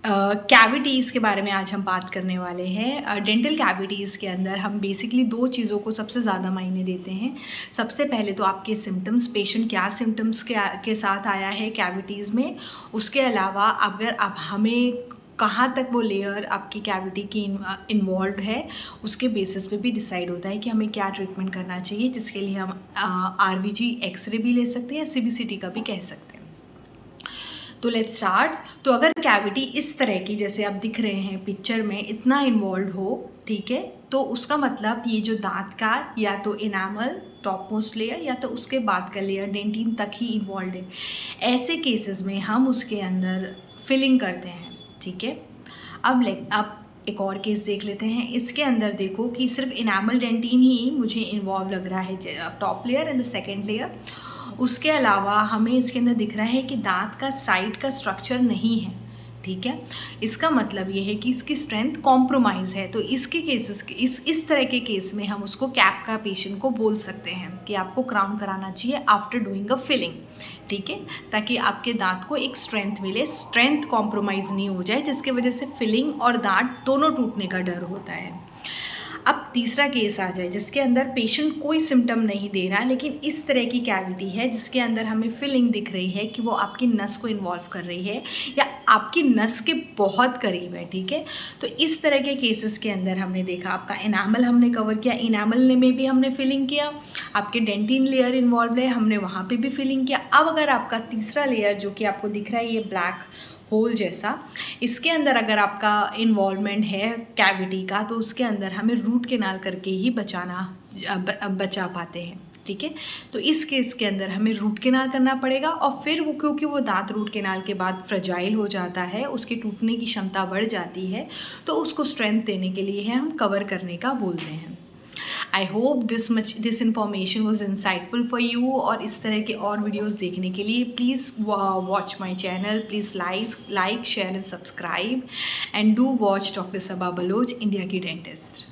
Cavities के बारे में आज हम बात करने वाले हैं। डेंटल कैविटीज़ के अंदर हम बेसिकली दो चीज़ों को सबसे ज़्यादा मायने देते हैं। सबसे पहले तो आपके सिम्टम्स, पेशेंट क्या सिम्टम्स के साथ आया है कैविटीज़ में, उसके अलावा अगर आप हमें कहाँ तक वो लेयर आपकी कैविटी की इन्वॉल्व है, उसके बेसिस पे भी डिसाइड होता है कि हमें क्या ट्रीटमेंट करना चाहिए, जिसके लिए हम RVG एक्सरे भी ले सकते हैं या CBCT का भी कह सकते हैं। तो लेट्स स्टार्ट। तो अगर कैविटी इस तरह की जैसे आप दिख रहे हैं पिक्चर में इतना इन्वॉल्व हो, ठीक है, तो उसका मतलब ये जो दांत का या तो इनामल टॉप मोस्ट लेयर या तो उसके बाद का लेयर डेंटिन तक ही इन्वॉल्व है, ऐसे केसेस में हम उसके अंदर फिलिंग करते हैं, ठीक है। अब एक और केस देख लेते हैं। इसके अंदर देखो कि सिर्फ इनामल डेंटिन ही मुझे इन्वॉल्व लग रहा है, top layer and the second layer. उसके अलावा हमें इसके अंदर दिख रहा है कि दांत का साइड का स्ट्रक्चर नहीं है, ठीक है। इसका मतलब ये है कि इसकी स्ट्रेंथ कॉम्प्रोमाइज़ है। तो इसके केसेस इस तरह के केस में हम उसको कैप का पेशेंट को बोल सकते हैं कि आपको क्राउन कराना चाहिए आफ्टर डूइंग अ फिलिंग, ठीक है, ताकि आपके दांत को एक स्ट्रेंथ मिले, स्ट्रेंथ कॉम्प्रोमाइज़ नहीं हो जाए, जिसके वजह से फिलिंग और दांत दोनों टूटने का डर होता है। अब तीसरा केस आ जाए जिसके अंदर पेशेंट कोई सिम्टम नहीं दे रहा है, लेकिन इस तरह की कैविटी है जिसके अंदर हमें फिलिंग दिख रही है कि वो आपकी नस को इन्वॉल्व कर रही है या आपकी नस के बहुत करीब है, ठीक है। तो इस तरह के केसेस के अंदर हमने देखा, आपका इनामल हमने कवर किया, इनामल में भी हमने फिलिंग किया, आपके डेंटिन लेयर इन्वॉल्व है, हमने वहाँ पर भी फिलिंग किया। अब अगर आपका तीसरा लेयर जो कि आपको दिख रहा है ये ब्लैक होल जैसा, इसके अंदर अगर आपका इन्वॉल्वमेंट है कैविटी का, तो उसके अंदर हमें रूट केनाल करके ही बचा पाते हैं, ठीक है। तो इस केस के अंदर हमें रूट केनाल करना पड़ेगा और फिर वो क्योंकि वो दांत रूट केनाल के बाद फ्रजाइल हो जाता है, उसकी टूटने की क्षमता बढ़ जाती है, तो उसको स्ट्रेंथ देने के लिए हम कवर करने का बोलते हैं। I hope this information was insightful for you. और इस तरह के और वीडियोज़ देखने के लिए please watch my channel, please like share and subscribe and do watch doctor Saba Baloch, India की डेंटिस्ट।